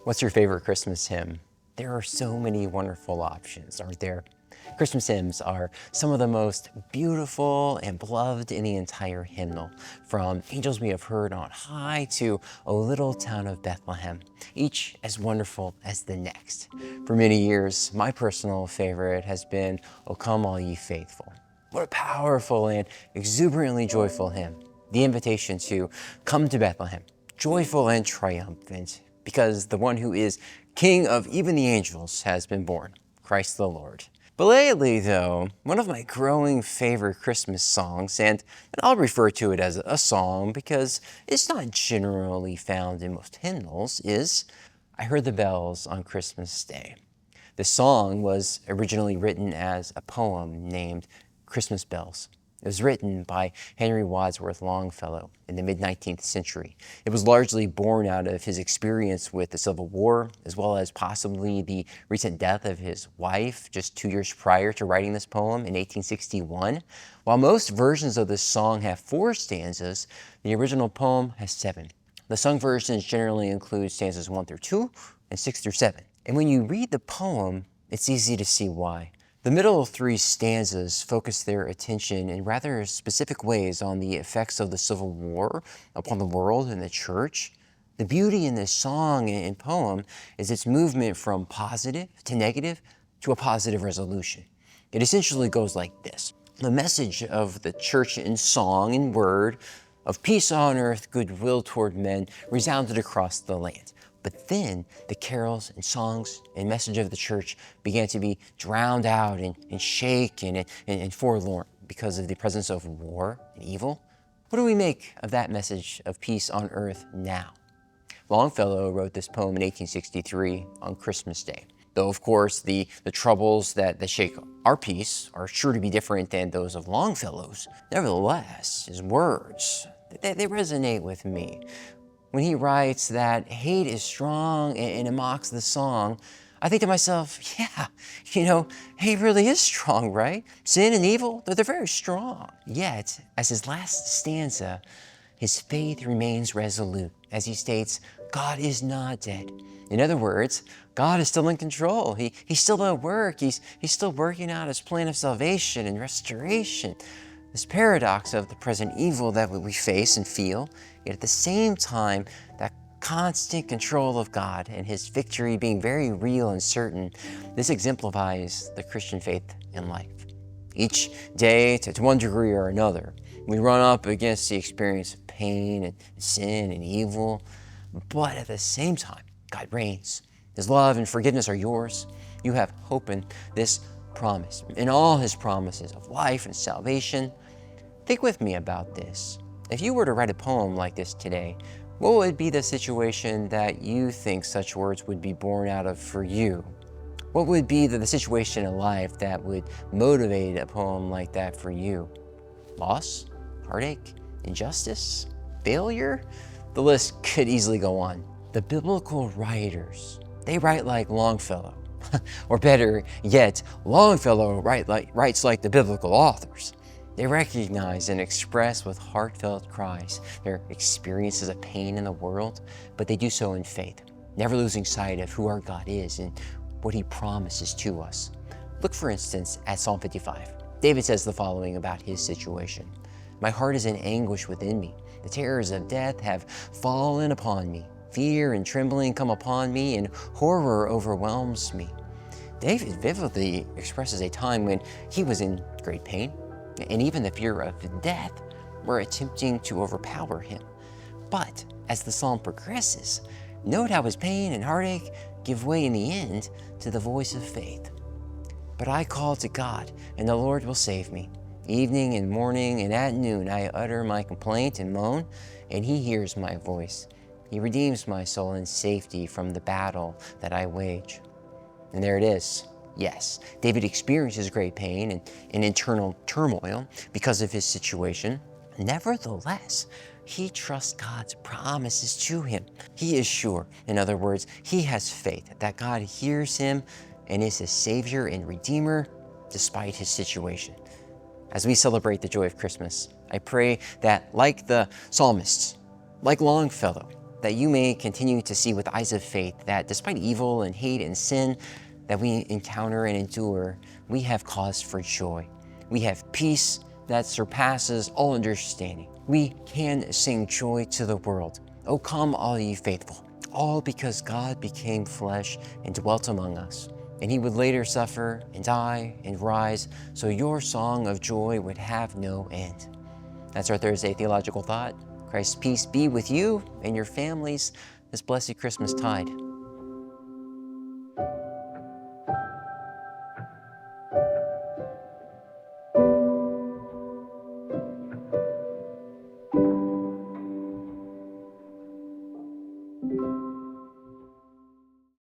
What's your favorite Christmas hymn? There are so many wonderful options, aren't there? Christmas hymns are some of the most beautiful and beloved in the entire hymnal, from Angels We Have Heard on High to O Little Town of Bethlehem, each as wonderful as the next. For many years, my personal favorite has been O Come All Ye Faithful. What a powerful and exuberantly joyful hymn. The invitation to come to Bethlehem, joyful and triumphant, because the one who is King of even the angels has been born, Christ the Lord. But lately, though, one of my growing favorite Christmas songs, and I'll refer to it as a song because it's not generally found in most hymnals, is I Heard the Bells on Christmas Day. The song was originally written as a poem named Christmas Bells. It was written by Henry Wadsworth Longfellow in the mid-19th century. It was largely born out of his experience with the Civil War, as well as possibly the recent death of his wife just 2 years prior to writing this poem in 1861. While most versions of this song have 4 stanzas, the original poem has 7. The sung versions generally include stanzas 1 through 2 and 6 through 7. And when you read the poem, it's easy to see why. The middle 3 stanzas focus their attention in rather specific ways on the effects of the Civil War upon the world and the church. The beauty in this song and poem is its movement from positive to negative to a positive resolution. It essentially goes like this. The message of the church in song and word of peace on earth, goodwill toward men resounded across the land. But then the carols and songs and message of the church began to be drowned out and shaken and forlorn because of the presence of war and evil. What do we make of that message of peace on earth now? Longfellow wrote this poem in 1863 on Christmas Day. Though, of course, the troubles that shake our peace are sure to be different than those of Longfellow's. Nevertheless, his words, they resonate with me. When he writes that hate is strong and it mocks the song, I think to myself, yeah, hate really is strong, right? Sin and evil, they're very strong. Yet, as his last stanza, his faith remains resolute as he states, God is not dead. In other words, God is still in control. He's still at work. He's still working out his plan of salvation and restoration. This paradox of the present evil that we face and feel, yet at the same time, that constant control of God and his victory being very real and certain, this exemplifies the Christian faith in life. Each day, to one degree or another, we run up against the experience of pain and sin and evil, but at the same time, God reigns. His love and forgiveness are yours. You have hope in this promise, in all his promises of life and salvation. Think with me about this. If you were to write a poem like this today, what would be the situation that you think such words would be born out of for you? What would be the situation in life that would motivate a poem like that for you? Loss? Heartache? Injustice? Failure? The list could easily go on. The biblical writers, they write like Longfellow. Or better yet, Longfellow writes like the biblical authors. They recognize and express with heartfelt cries their experiences of pain in the world, but they do so in faith, never losing sight of who our God is and what he promises to us. Look, for instance, at Psalm 55. David says the following about his situation. My heart is in anguish within me. The terrors of death have fallen upon me. Fear and trembling come upon me, and horror overwhelms me. David vividly expresses a time when he was in great pain, and even the fear of death were attempting to overpower him. But as the psalm progresses, note how his pain and heartache give way in the end to the voice of faith. But I call to God, and the Lord will save me. Evening and morning and at noon I utter my complaint and moan, and he hears my voice. He redeems my soul in safety from the battle that I wage. And there it is. Yes, David experiences great pain and internal turmoil because of his situation. Nevertheless, he trusts God's promises to him. He is sure, in other words, he has faith that God hears him and is his Savior and Redeemer despite his situation. As we celebrate the joy of Christmas, I pray that, like the psalmists, like Longfellow, that you may continue to see with eyes of faith that despite evil and hate and sin that we encounter and endure, we have cause for joy. We have peace that surpasses all understanding. We can sing joy to the world. Oh, come all ye faithful, all because God became flesh and dwelt among us. And he would later suffer and die and rise, so your song of joy would have no end. That's our Thursday Theological Thought. Christ's peace be with you and your families this blessed Christmas tide.